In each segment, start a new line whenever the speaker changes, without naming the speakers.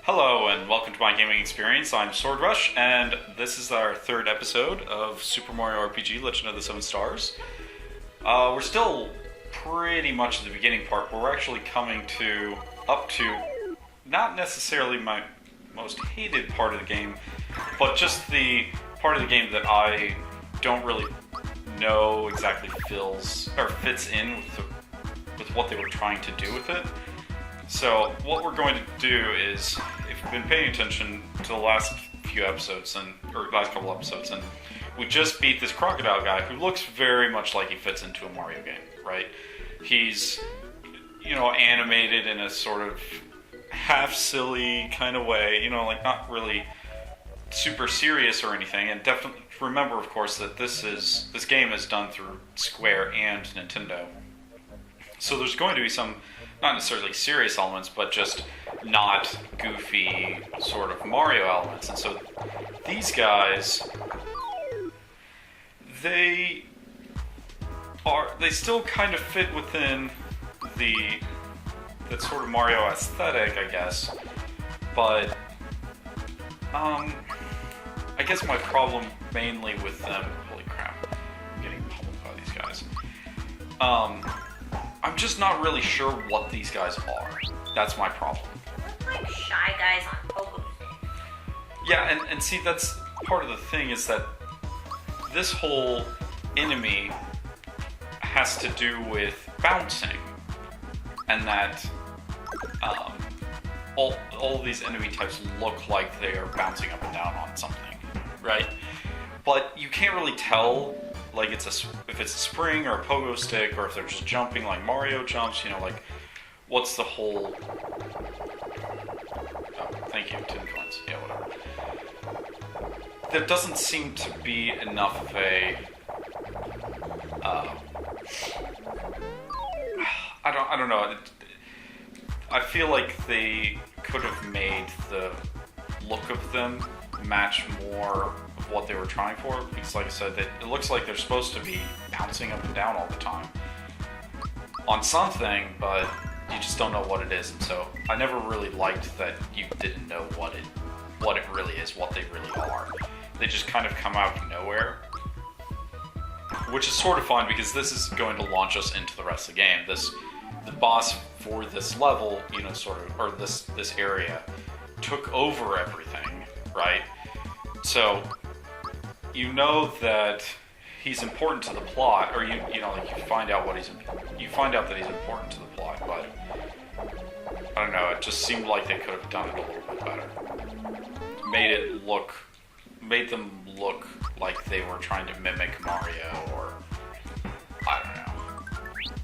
Hello and welcome to my gaming experience. I'm Sword Rush, and this is our third episode of Super Mario RPG: Legend of the Seven Stars. We're still pretty much at the beginning part, where we're actually coming up to not necessarily my most hated part of the game, but just the part of the game that I don't really know exactly fits in with what they were trying to do with it. So what we're going to do is, if you've been paying attention to the last few episodes, or last couple episodes, and we just beat this crocodile guy who looks very much like he fits into a Mario game, right? He's, animated in a sort of half-silly kind of way, like not really super serious or anything, and definitely remember, of course, that this game is done through Square and Nintendo. So there's going to be some not necessarily serious elements, but just not goofy sort of Mario elements. And so these guys, they still kind of fit within that sort of Mario aesthetic, I guess. But I guess my problem mainly with them, holy crap, I'm getting pummeled by these guys. I'm just not really sure what these guys are. That's my problem.
Like shy guys on pogo sticks.
Yeah, and see, that's part of the thing, is that this whole enemy has to do with bouncing. And that all these enemy types look like they are bouncing up and down on something, right? But you can't really tell, like, if it's a spring or a pogo stick, or if they're just jumping like Mario jumps, like, what's the whole... Oh, thank you, 10 coins. Yeah, whatever. There doesn't seem to be enough of a... I don't know. I feel like they could have made the look of them match more of what they were trying for, because like I said, it looks like they're supposed to be bouncing up and down all the time on something, but you just don't know what it is. And so I never really liked that you didn't know what it really is, what they really are. They just kind of come out of nowhere, which is sort of fun, because this is going to launch us into the rest of the game. The boss for this level, or this area, took over everything, right? So you know that he's important to the plot, or you find out that he's important to the plot, but I don't know, it just seemed like they could have done it a little bit better. Made them look like they were trying to mimic Mario, or I don't know.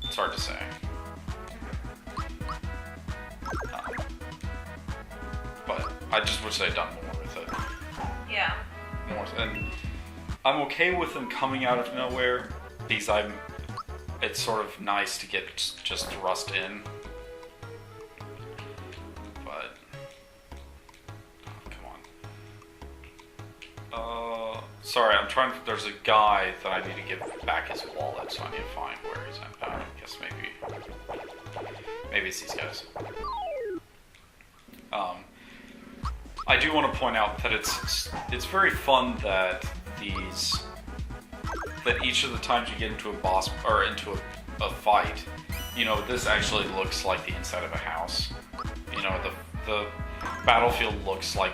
It's hard to say. But I just wish they'd done more with it.
Yeah.
And I'm okay with them coming out of nowhere, because it's sort of nice to get just thrust in. But come on. Sorry, there's a guy that I need to give back his wallet, so I need to find where he's at. I guess maybe it's these guys. I do want to point out that it's very fun that each of the times you get into a boss, or into a fight, this actually looks like the inside of a house. The battlefield looks like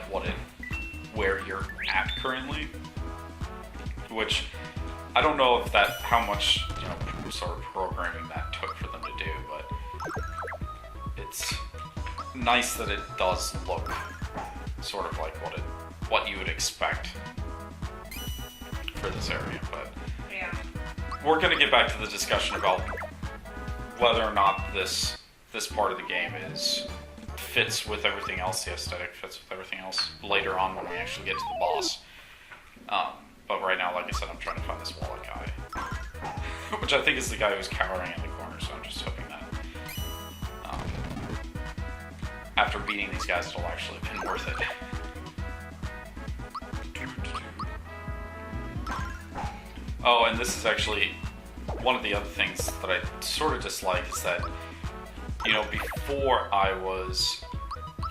where you're at currently, which I don't know if how much sort of programming that took for them to do, but it's nice that it does look sort of like what you would expect for this area. But
Yeah.
we're going to get back to the discussion about whether or not this part of the game fits with everything else, the aesthetic fits with everything else, later on when we actually get to the boss. But right now, like I said, I'm trying to find this wallet guy, which I think is the guy who's cowering in the corner, so I'm just hoping that after beating these guys, it'll actually have been worth it. Oh, and this is actually one of the other things that I sort of dislike, is that, before I was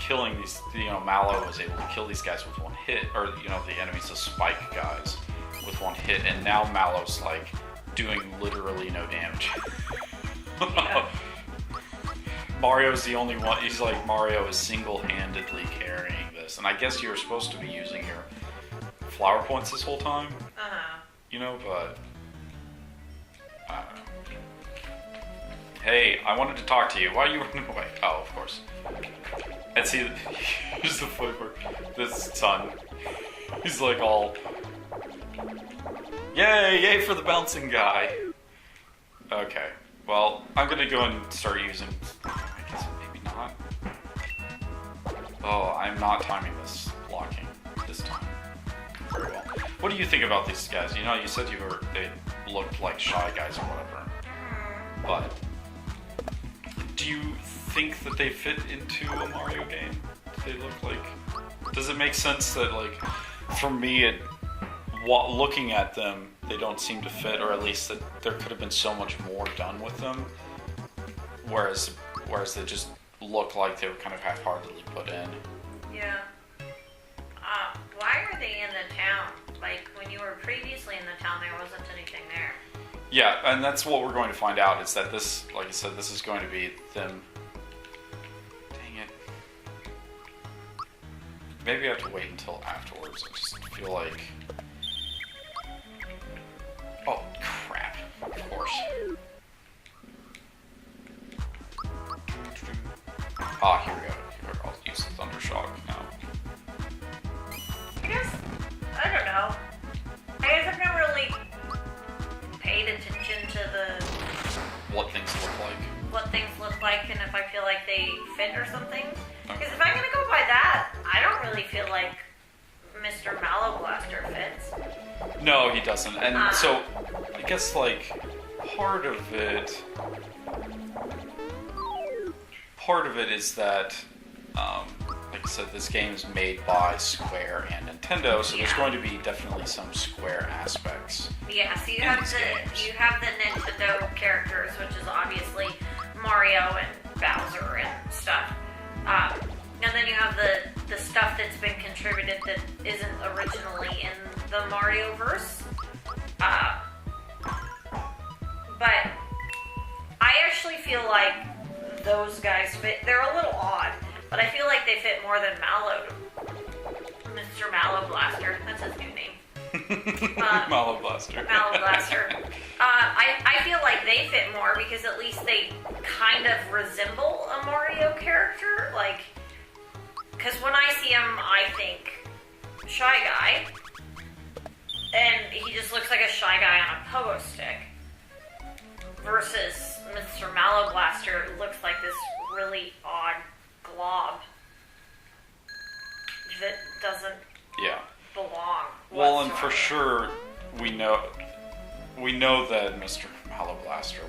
killing these, Mallow was able to kill these guys with one hit, or, the enemies, the spike guys, with one hit, and now Mallow's, like, doing literally no damage.
Yeah.
Mario's the only one, he's like, Mario is single-handedly carrying this, and I guess you're supposed to be using your flower points this whole time, but, I don't know. Hey, I wanted to talk to you. Why are you running away? Oh, of course. And see, here's the funny part. This son, he's like all, yay for the bouncing guy. Okay, well, I'm gonna go and start using, I guess maybe not. Oh, I'm not timing this blocking this time very well. What do you think about these guys? You said they looked like Shy Guys or whatever, but do you think that they fit into a Mario game? Do they look like... Does it make sense that, like, for me, looking at them, they don't seem to fit, or at least that there could have been so much more done with them, whereas they just look like they were kind of half-heartedly put in?
Yeah. Why are they in the town? Like, when you were previously in the town, there wasn't anything there.
Yeah, and that's what we're going to find out, is that this, like I said, this is going to be them... Dang it. Maybe I have to wait until afterwards. I just feel like... Oh, crap. Of course. Ah, here we go. Here, I'll use the Thundershock now.
I guess, I don't know. I guess I've never really paid attention to
What things look like.
what things look like and if I feel like they fit or something. Because if I'm gonna go by that, I don't really feel like Mr. Mallow Blaster fits.
No, he doesn't. And so, I guess, like, part of it is that, like I said, this game is made by Square and Nintendo, so there's going to be definitely some Square aspects.
Yeah, so you have the Nintendo characters, which is obviously Mario and Bowser and stuff. And then you have the stuff that's been contributed that isn't originally in the Mario-verse. But I actually feel like those guys fit. They're a little odd, but I feel like they fit more than Mallow. Mr. Mallow Blaster. That's his new name.
Mallow Blaster.
Mallow Blaster. I feel like they fit more because at least they kind of resemble a Mario character. Like, because when I see him, I think Shy Guy. And he just looks like a Shy Guy on a pogo stick. Versus Mr. Mallow Blaster looks like this really odd glob that doesn't belong.
Well, and for sure, we know that Mr. Mallow Blaster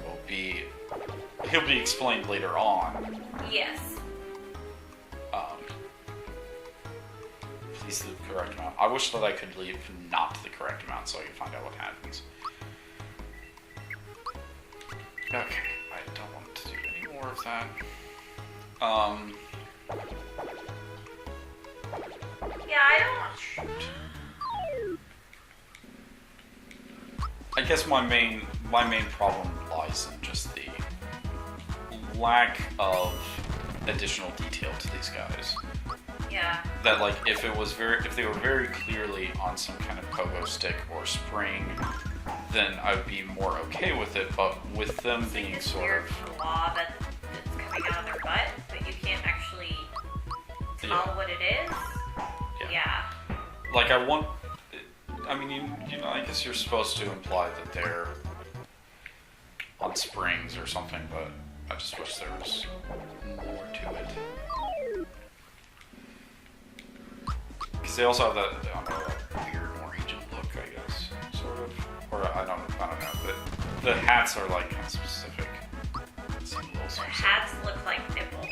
he'll be explained later on.
Yes.
Please the correct amount. I wish that I could leave not the correct amount so I could find out what happens. Okay, I don't want to do any more of that.
Yeah, I don't.
I guess my main problem lies in just the lack of additional detail to these guys.
Yeah.
That, like, if they were very clearly on some kind of pogo stick or spring, then I would be more okay with it. But with them
it's
being
like this
sort
weird
of
flaw that's coming out of their butt, but you can't actually tell what it is. Yeah.
Like, I guess you're supposed to imply that they're on springs or something, but I just wish there was more to it. Because they also have that weird Norwegian look, I guess, sort of. Or I don't know, but the hats are like kind of specific.
The hats look like nipples.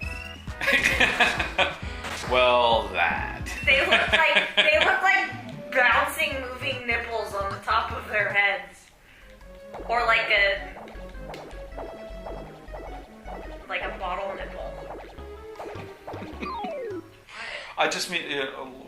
Well, that.
They look like bouncing, moving nipples on the top of their heads, or like a bottle nipple.
I just mean,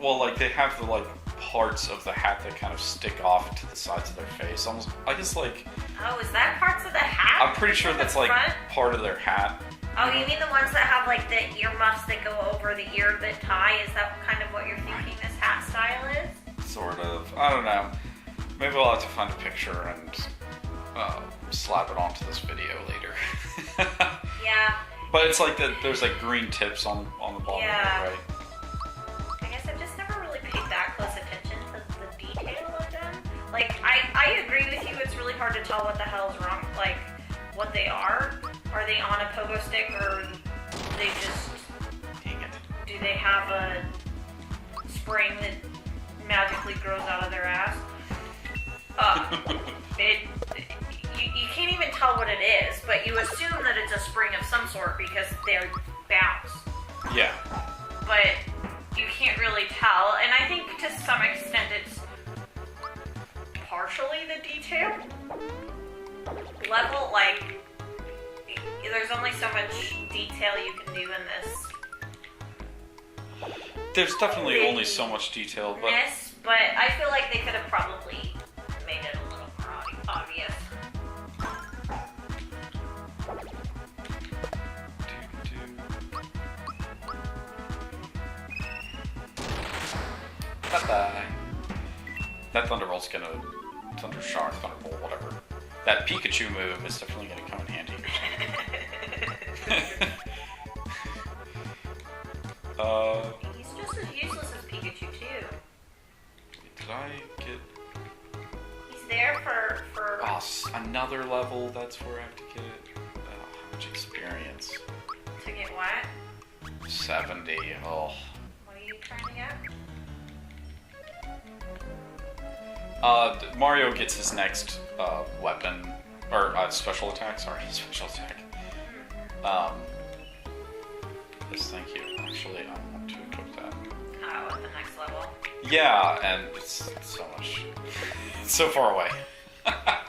well, like they have the like parts of the hat that kind of stick off to the sides of their face. Almost, I guess like.
Oh, is that parts of the hat?
I'm pretty sure that's like part of their hat.
Oh, you mean the ones that have like the earmuffs that go over the ear that tie? Is that kind of what you're thinking this hat style is?
Sort of. I don't know. Maybe I'll have to find a picture and slap it onto this video later.
Yeah.
But it's like that. There's like green tips on the bottom of it, right?
I guess I've just never really paid that close attention to the detail of them. Like, I agree with you. It's really hard to tell what the hell is wrong. Like, what they are. Are they on a pogo stick, or they just?
Dang it.
Do they have a spring that magically grows out of their ass? You can't even tell what it is, but you assume that it's a spring of some sort because they're bounce.
Yeah.
But you can't really tell, and I think to some extent it's partially the detail level. Like, there's only so much detail you can do in this.
There's definitely only so much detail, but
I feel like they could have probably made it a little more obvious.
That Thunderbolt's gonna Thundershock, Thunderbolt, whatever. That Pikachu move is definitely gonna come in handy.
He's just as useless as Pikachu too.
Did I get?
He's there for.
Oh, another level. That's where I have to get it. How much experience?
To get what?
70. Oh.
What are you trying to get?
Mario gets his next weapon, or special attack, sorry, special attack. Yes, thank you. Actually, I want to equip that.
Oh, at the next level.
Yeah, and it's so much, it's so far away. I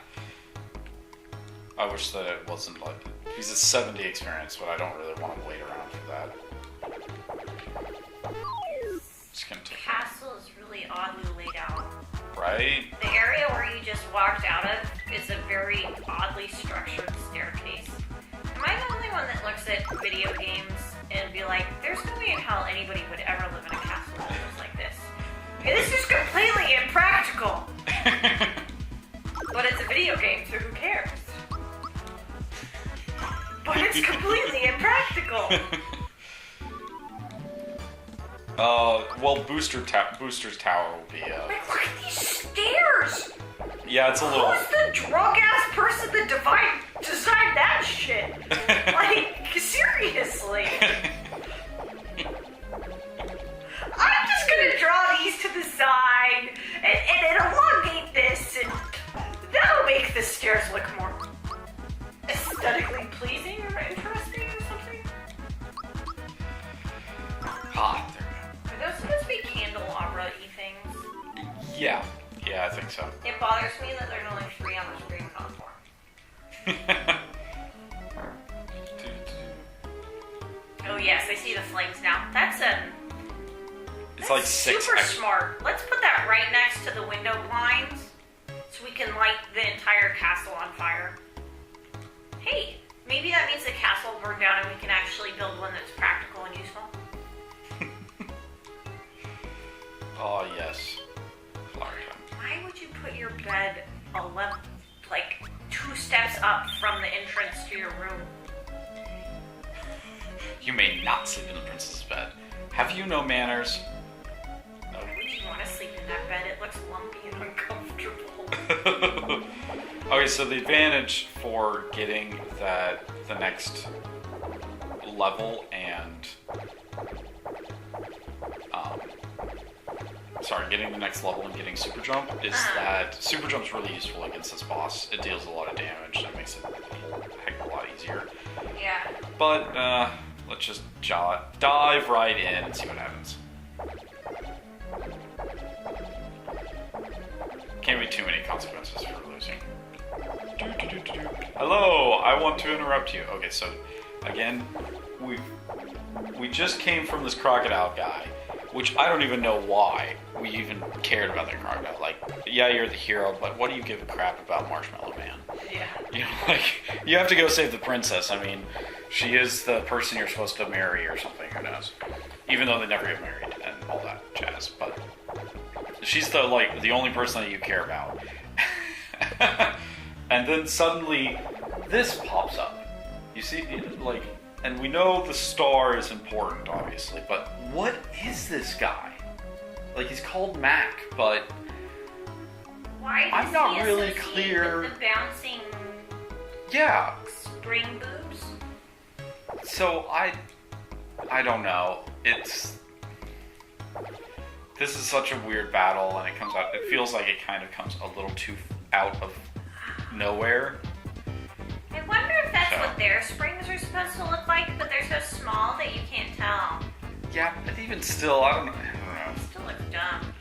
wish that it wasn't like, he's at 70 experience, but I don't really want to wait around for that. Just gonna take
Castle is really oddly laid out.
Right?
The area where you just walked out of is a very oddly structured staircase. Am I the only one that looks at video games and be like, there's no way in hell anybody would ever live in a castle that looks like this? And this is completely impractical! But it's a video game, so who cares? But it's completely impractical!
Well, Booster's Tower will be,
Like, look at these stairs!
Yeah, it's a little...
Who's the drug-ass person that designed that shit? Like, seriously? I'm just gonna draw these to the side and elongate this, and that'll make the stairs look more aesthetically pleasing or interesting or something.
Ah, there
Are those supposed to be candelabra-y things?
we go. Yeah, I think so.
It bothers me that there's only 3 on the screen platform. Oh yes, I see the flames now. That's
It's like 6
super smart. Let's put that right next to the window blinds so we can light the entire castle on fire. Hey, maybe that means the castle will burn down and we can actually build one that's practical and useful.
Oh, yes. Flower time.
Why would you put your bed 2 steps up from the entrance to your room?
You may not sleep in the princess's bed. Have you no manners? No.
Why would you want to sleep in that bed? It looks lumpy and uncomfortable.
Okay, so the advantage for getting the next level and getting the next level and getting super jump is that super jump's really useful against this boss. It deals a lot of damage. It makes it a heck of a lot easier.
Yeah.
But let's just dive right in and see what happens. Can't be too many consequences for losing. Hello, I want to interrupt you. Okay, so again, we just came from this crocodile guy, which I don't even know why we even cared about that crocodile. Like, yeah, you're the hero, but what do you give a crap about Marshmallow Man?
Yeah.
You know, like, you have to go save the princess. I mean, she is the person you're supposed to marry or something, who knows? Even though they never get married and all that jazz, but she's the only person that you care about. And then suddenly, this pops up. You see, like, and we know the star is important, obviously, but what is this guy? Like, he's called Mac, but
why
I'm not
he
really
associate
clear.
With the bouncing
Yeah.
spring boobs?
So I don't know. This is such a weird battle, and it feels like it kind of comes a little too out of nowhere.
I wonder if that's what their springs are supposed to look like, but they're so small that you can't tell.
Yeah, but even still, I don't know.
It still looks dumb.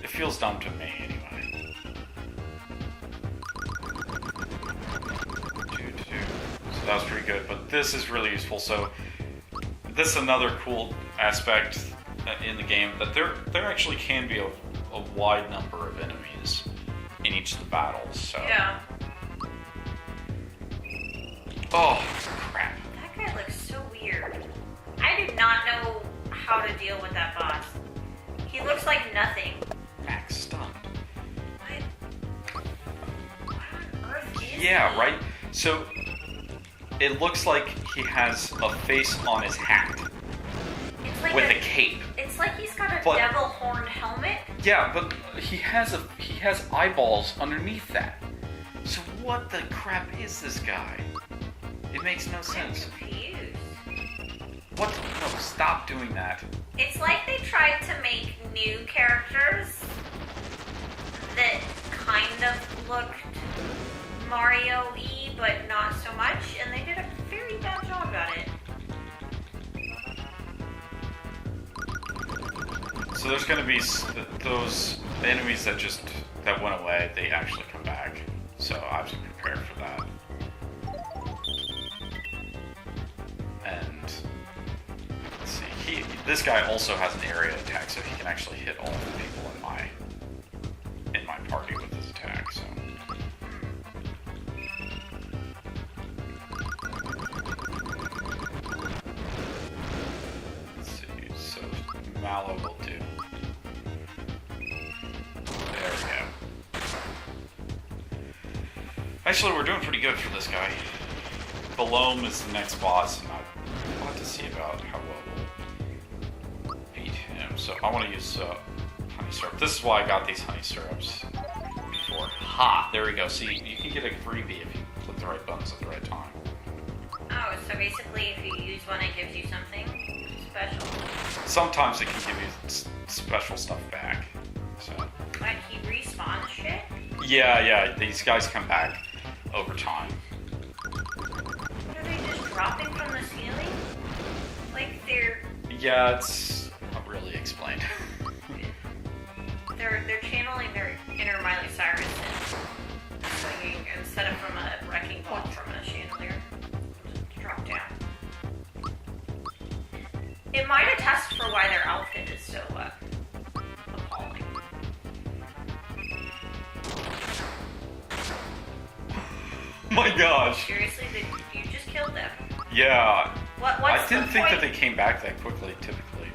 It feels dumb to me, anyway. So that was pretty good, but this is really useful. So this is another cool aspect in the game, that there actually can be a wide number of enemies in each of the battles. So
Yeah.
Oh, crap.
That guy looks so weird. I do not know how to deal with that boss. He looks like nothing.
Max stunned.
What on earth is
Yeah,
he?
right? So it looks like he has a face on his hat
It's like
with a cape.
It's like he's got a
But-
devil horned helmet.
Yeah, but he has eyeballs underneath that. So what the crap is this guy? It makes no
I'm
sense.
confused.
What? No, stop doing that.
It's like they tried to make new characters that kind of looked Mario-y, but not so much, and they did a very bad job at it.
So there's going to be those enemies that went away. They actually come back. So I have to prepare for that. And let's see. This guy also has an area attack, so he can actually hit all the people in my party with his attack. So. Let's see. So Mallow will do. There we go. Actually, we're doing pretty good for this guy. Belome is the next boss, and I'll have to see about how well we'll beat him. So I want to use honey syrup. This is why I got these honey syrups before. Ha! There we go. See, you can get a freebie if you click the right buttons at the right time.
Oh, so basically if you use one, it gives you something special.
Sometimes it can give you special stuff back. So.
But he respawns shit?
Yeah, these guys come back over time.
Are they just dropping from the ceiling? Like they're
Yeah, it's not really explained.
they're channeling their inner Miley Cyrus and swinging instead of from a wrecking ball from a chandelier. Drop down. It might attest for why their outfit is so appalling.
My gosh.
Seriously, you just killed them.
Yeah.
What's
I didn't
the
think
point?
that they came back that quickly, typically.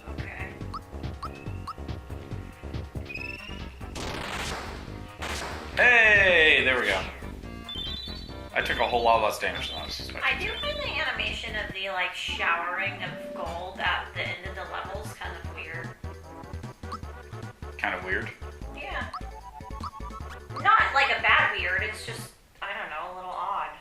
Okay.
Hey, there we go. I took a whole lot less damage than I was expecting.
I do find the animation of the showering of gold at the end of the levels kind of weird.
Kind of weird.
Yeah. Not like a bad weird, it's just, I don't know, a little odd.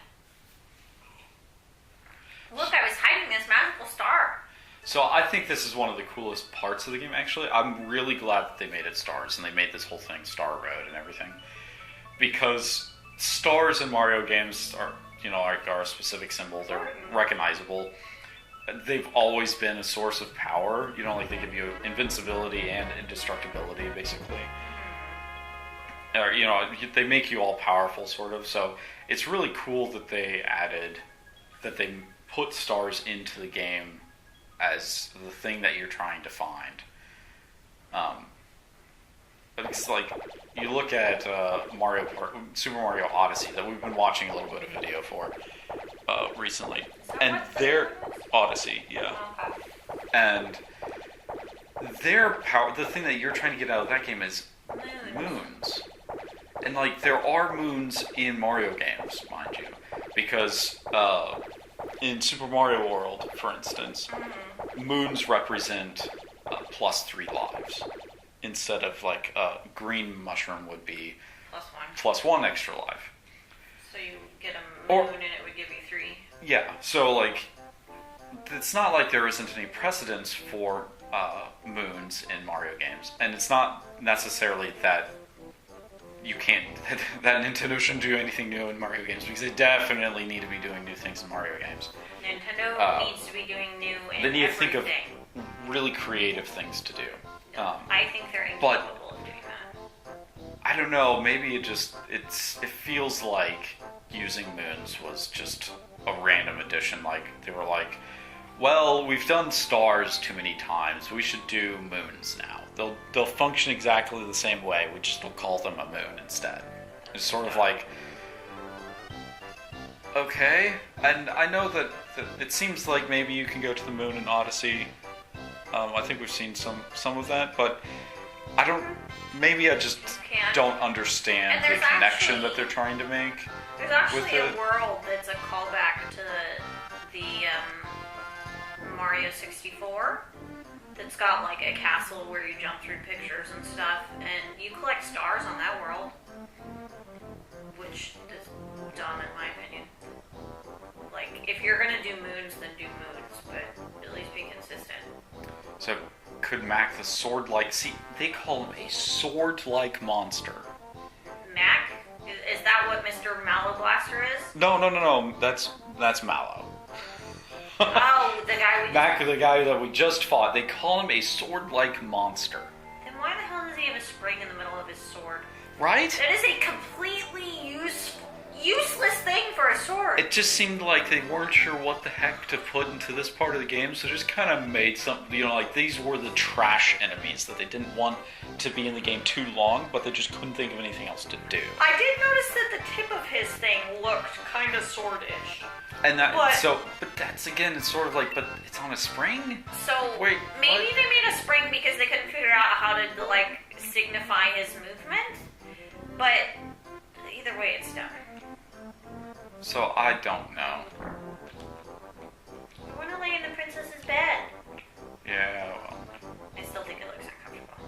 Look, I was hiding this magical star.
So I think this is one of the coolest parts of the game, actually. I'm really glad that they made it stars, and they made this whole thing Star Road and everything. Because stars in Mario games are a specific symbol. They're recognizable. They've always been a source of power. Like they give you invincibility and indestructibility, basically. Or, they make you all powerful, sort of. So it's really cool that they put stars into the game as the thing that you're trying to find. But it's like, you look at Super Mario Odyssey, that we've been watching a little bit of video for recently. And their Odyssey, yeah. And their power, the thing that you're trying to get out of that game is moons. And like, there are moons in Mario games, mind you. Because in Super Mario World, for instance, moons represent +3 lives. Instead of like a green mushroom would be +1 extra life.
So you get a moon and it would give you 3.
Yeah, so like, it's not like there isn't any precedence for moons in Mario games. And it's not necessarily that you can't, that Nintendo shouldn't do anything new in Mario games, because they definitely need to be doing new things in Mario games.
Nintendo needs to be doing new in
They need
everything.
to think of really creative things to do.
I think they're incapable of doing that.
I don't know, maybe it feels like using moons was just a random addition. Like, they were like, well, we've done stars too many times, we should do moons now. They'll function exactly the same way, we just will call them a moon instead. It's sort of like, okay, and I know that it seems like maybe you can go to the moon in Odyssey. I think we've seen some of that, but maybe I just don't understand the connection that they're trying to make.
There's actually a world that's a callback to the Mario 64 that's got like a castle where you jump through pictures and stuff, and you collect stars on that world, which is dumb in my opinion. Like, if you're gonna do moons, then do moons, but at least be consistent.
So, could Mac the sword-like... See, they call him a sword-like monster.
Mac? Is that what Mr. Mallow Blaster is?
No. That's Mallow.
Oh, the guy
Mac, the guy that we just fought. They call him a sword-like monster.
Then why the hell does he have a spring in the middle of his sword?
Right?
That is a completely useless thing for a sword.
It just seemed like they weren't sure what the heck to put into this part of the game, so just kind of made something, like these were the trash enemies that they didn't want to be in the game too long, but they just couldn't think of anything else to do.
I did notice that the tip of his thing looked kind of sword-ish.
And that, but that's again, it's sort of like, but it's on a spring?
So,
wait,
maybe they made a spring because they couldn't figure out how to, like, signify his movement, but either way, it's done.
So, I don't know.
I want to lay in the princess's bed.
Yeah, well.
I still think it looks uncomfortable.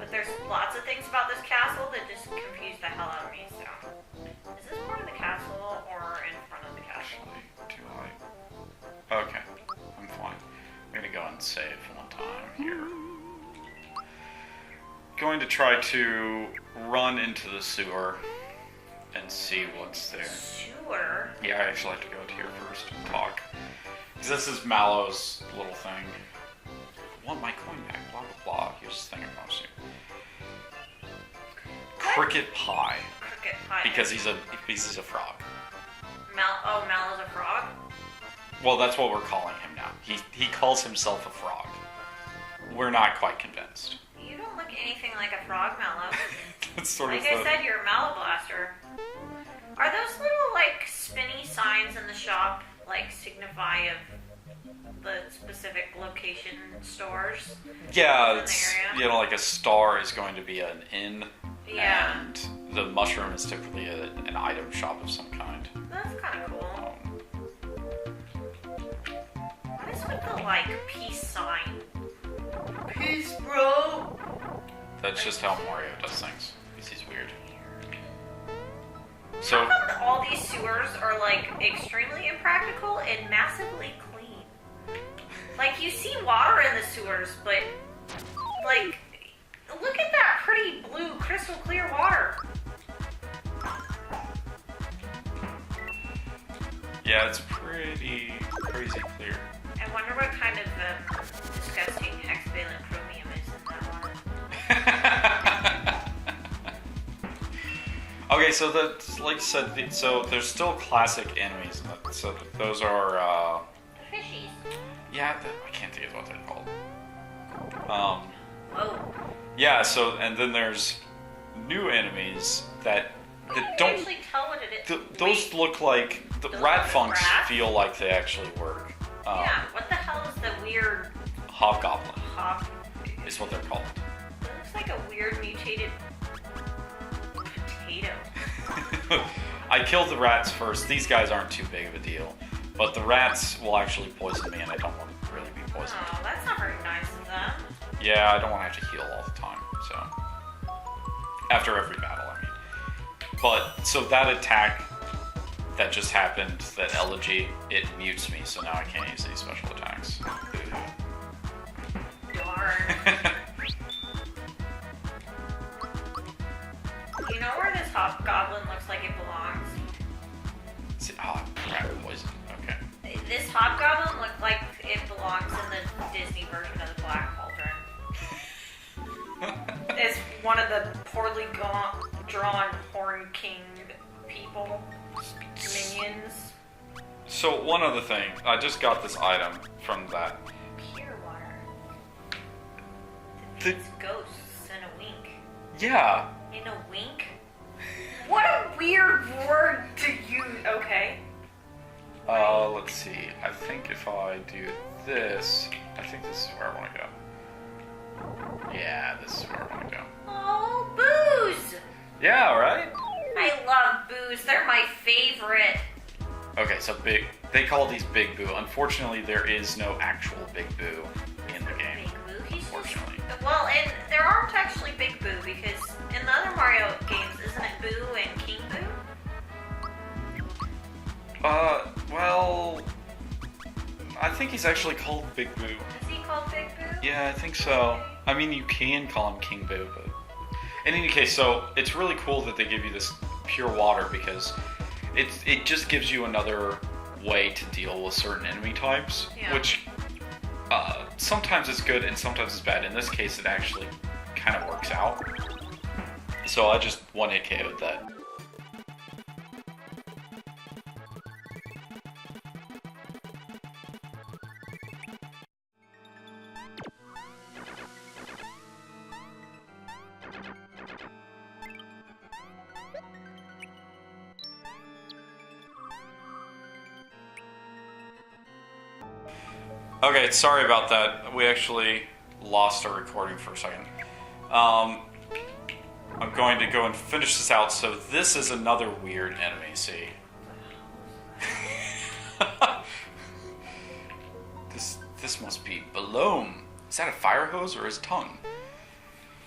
But there's lots of things about this castle that just confuse the hell out of me, so. Is this part of the castle or in front of the castle?
Actually, do I? Okay, I'm fine. I'm gonna go and save one time here. Going to try to run into the sewer and see what's there.
Sewer?
Yeah, I actually have to go to here first and talk. Because this is Mallow's little thing. I want my coin back, blah blah blah. Here's the thing I want to see. Cricket Pie.
Cricket Pie.
Because he's a frog.
Mallow's a frog?
Well, that's what we're calling him now. He calls himself a frog. We're not quite convinced.
You don't look anything like a frog, Mallow.
That's sort
like I said, you're a Mallow Blaster. Are those little, like, spinny signs in the shop, like, signify of the specific location stores?
Yeah, it's, like a star is going to be an inn.
Yeah.
And the mushroom is typically an item shop of some kind.
That's kind of cool. What is with the, like, peace sign? Peace, bro!
That's just how Mario does things. Because he's weird. So,
how come all these sewers are, like, extremely impractical and massively clean? Like, you see water in the sewers, but, like, look at that pretty blue, crystal clear water.
yeah, it's pretty crazy clear.
I wonder what kind of disgusting hexavalent chromium is in that water.
Okay, Okay, so like I said, so there's still classic enemies. So those are
Fishies.
yeah, I can't think of what they're called.
Whoa.
Yeah, so and then there's new enemies that don't
actually tell what it is.
those look like the
Those
rat
are
funks
rats?
feel like they actually work.
Yeah, what the hell is the weird
Hobgoblin
hop?
is what they're called.
It looks like a weird mutated potato.
I killed the rats first. These guys aren't too big of a deal, but the rats will actually poison me, and I don't want to really be poisoned.
Oh, that's not very nice of them.
Yeah, I don't want to have to heal all the time. So after every battle, I mean. But so that attack that just happened, that elegy, it mutes me, so now I can't use these special attacks.
Darn. You know where this hobgoblin looks like it belongs?
Rat poison. Okay.
This hobgoblin looked like it belongs in the Disney version of the Black Cauldron. It's one of the poorly drawn Horn King people, minions.
So one other thing, I just got this item from that.
Pure water.
The-
It's ghosts in a wink.
Yeah.
In a wink? What a weird word to use. Okay.
Let's see. I think if I do this, I think this is where I want to go. Yeah, this is where I want to go.
Oh, booze!
Yeah, right?
I love booze. They're my favorite.
Okay, so they call these Big Boo. Unfortunately, there is no actual Big Boo in the game.
Big Boo? He's
Unfortunately.
Well, and there aren't actually Big Boo because in the other Mario games, isn't it Boo and King Boo?
Well, I think he's actually called Big Boo.
Is he called Big Boo?
Yeah, I think so. I mean, you can call him King Boo, but in any case, so it's really cool that they give you this pure water because it just gives you another way to deal with certain enemy types,
Yeah.
which sometimes is good and sometimes is bad. In this case, it actually kind of works out. So I just 1-hit KO'd that. Okay, sorry about that. We actually lost our recording for a second. I'm going to go and finish this out. So this is another weird enemy, see? This must be Belome. Is that a fire hose or his tongue?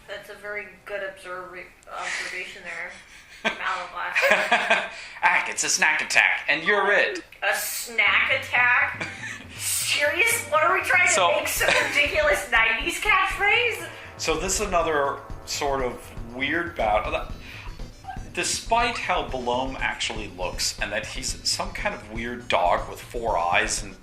That's a very good observation there, Malablast.
Ack, it's a snack attack, and you're it.
A snack attack? Serious? What are we trying to make some ridiculous 90s catchphrase?
So this is another sort of weird battle. Despite how Belome actually looks, and that he's some kind of weird dog with 4 eyes and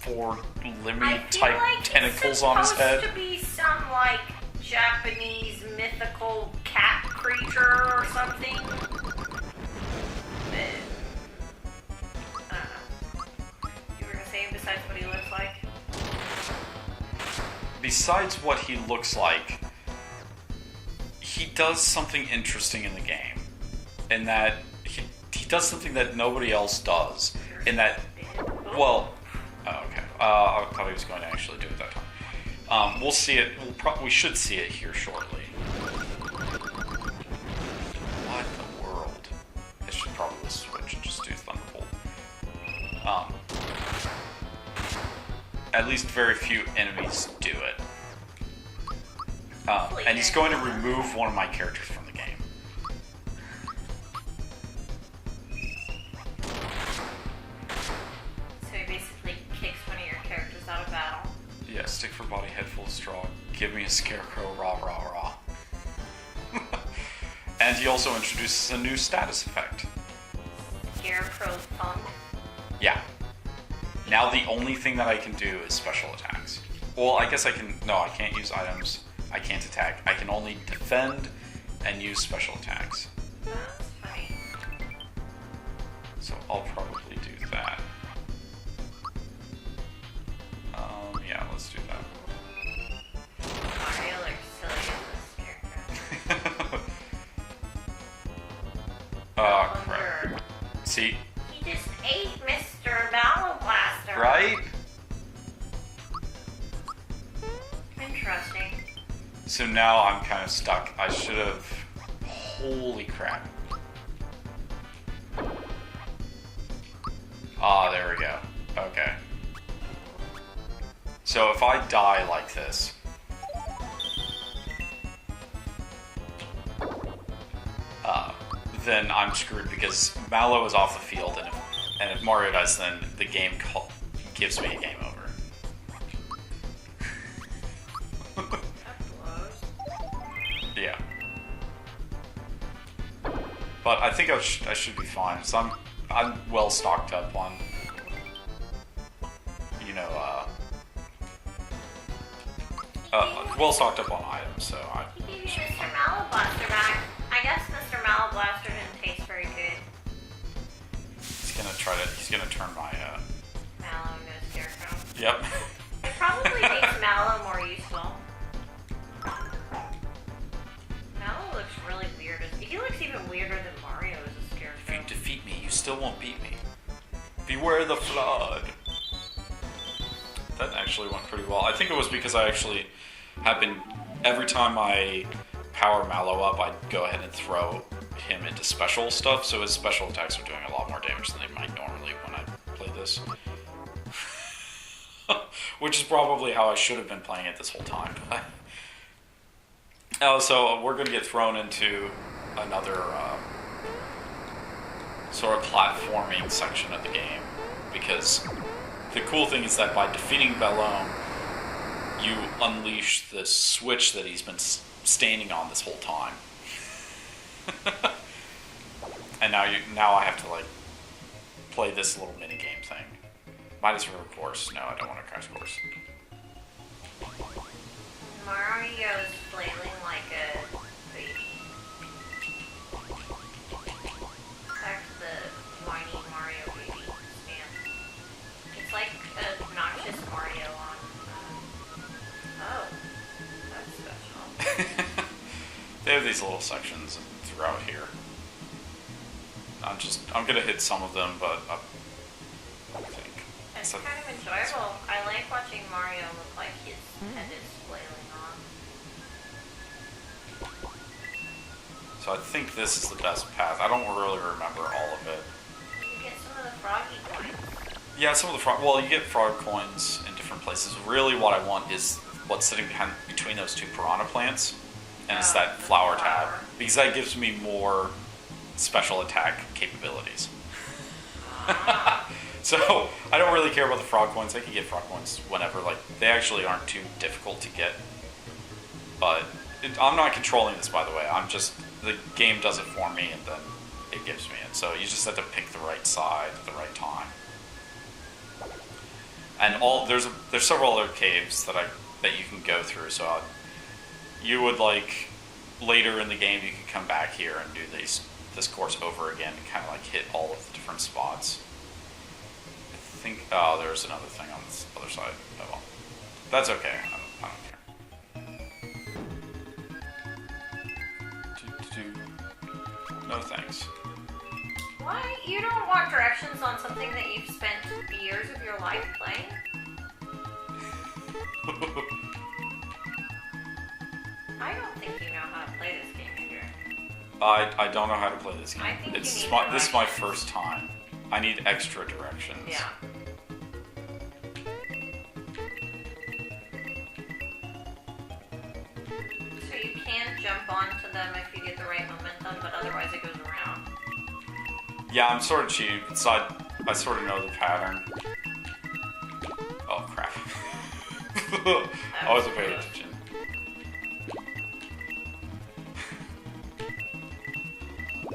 4 limby type
like
tentacles on his head.
It's supposed to be some like Japanese mythical cat creature or something. You were gonna say besides what he looks like?
Besides what he looks like, he does something interesting in the game. In that he does something that nobody else does. In that, well, okay. I thought he was going to actually do it that time. We'll see it. We should see it here shortly. What the world? I should probably switch and just do Thunderbolt. At least very few enemies do it. And he's going to remove one of my characters from the game.
So he basically kicks one of your characters out of battle.
Yeah, stick for body, head full of straw. Give me a scarecrow, rah, rah, rah. And he also introduces a new status effect.
Scarecrow thump.
Yeah. Now the only thing that I can do is special attacks. Well, I guess I can... No, I can't use items. I can't attack. I can only defend and use special attacks.
That's funny.
I'll probably do that. Yeah, let's do that.
Mario looks silly as this character.
Oh, crap. See?
He just ate Mr. Mallow Blaster.
Right?
Interesting.
So now I'm kind of stuck. I should have... Holy crap. Ah, there we go. Okay. So if I die like this... then I'm screwed because Mallow is off the field, and if Mario dies, then the game gives me a game over. Yeah. But I think I should be fine. So I'm well stocked up on, you know, well stocked up on items. So I.
He gave you Mr. Mallow Blaster back. I guess Mr. Mallow Blaster didn't taste very good.
He's gonna turn my
Mallow into a scarecrow.
Yep.
It probably makes Mallow more useful. Mallow looks really weird. He looks even weirder than Mario as a scarecrow.
If you defeat me, you still won't beat me. Beware the flood. That actually went pretty well. I think it was because I actually have been... Every time I power Mallow up, I go ahead and throw him into special stuff, so his special attacks are doing a lot more damage than they might normally when I play this. Which is probably how I should have been playing it this whole time. So we're going to get thrown into another sort of platforming section of the game, because the cool thing is that by defeating Belome, you unleash the switch that he's been standing on this whole time. And now I have to like play this little mini game thing. Might as well course. No, I don't want to crash course.
Mario's flailing like a baby. That's the whiny Mario baby stand. It's like a obnoxious Mario on. Oh, that's special.
They have these little sections throughout here. I'm gonna hit some of them, but I think
it's kind of enjoyable. I like watching Mario look like his head is flailing on.
So I think this is the best path. I don't really remember all of it.
You get some of the froggy coins.
Yeah, some of the frog. Well, you get frog coins in different places. Really, what I want is what's sitting between those two piranha plants, and it's that flower tab, because that gives me more special attack capabilities. So I don't really care about the frog coins. I can get frog coins whenever. Like, they actually aren't too difficult to get. But I'm not controlling this, by the way. The game does it for me, and then it gives me it. So you just have to pick the right side at the right time. And there's several other caves that you can go through. So you would like later in the game you can come back here and do this course over again and kind of like hit all of the different spots. I think there's another thing on this other side. Oh well, that's okay. I don't care. No thanks.
What? You don't want directions on something that you've spent years of your life playing? I don't think you know how to play this game, Andrew.
I don't know how to play this game.
I think
This is my first time. I need extra directions.
Yeah. So you can jump onto them if you get the right momentum, but otherwise it goes around.
Yeah, I'm sort of cheating, so I sort of know the pattern. Oh, crap. I wasn't paying attention.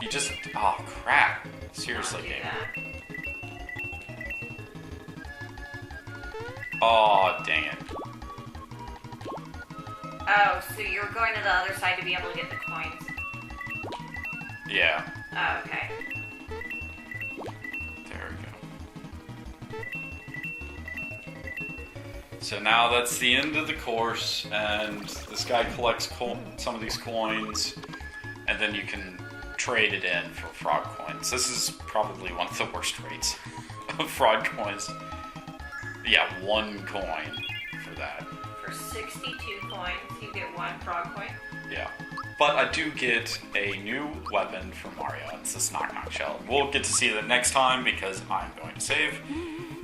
You just... Oh, crap. Seriously, game. Oh, dang it.
Oh, so you're going to the other side to be able to get the coins.
Yeah.
Oh, okay.
There So now that's the end of the course, and this guy collects some of these coins, and then you can trade it in for frog coins. This is probably one of the worst rates of frog coins. Yeah, 1 coin for that.
For 62 coins, you get 1 frog coin?
Yeah. But I do get a new weapon for Mario, and it's this knock-knock shell. We'll get to see that next time because I'm going to save.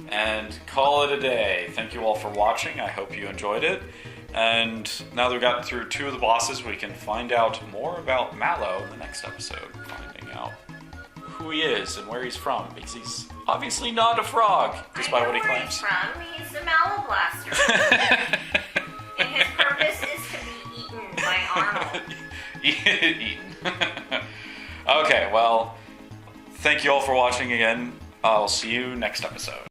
And call it a day. Thank you all for watching. I hope you enjoyed it. And now that we've gotten through 2 of the bosses, we can find out more about Mallow in the next episode. Finding out who he is and where he's from, because he's obviously not a frog, despite what he claims.
He's a Mallow Blaster. And his purpose is to be eaten by Arnold.
Eaten. Okay, well, thank you all for watching again. I'll see you next episode.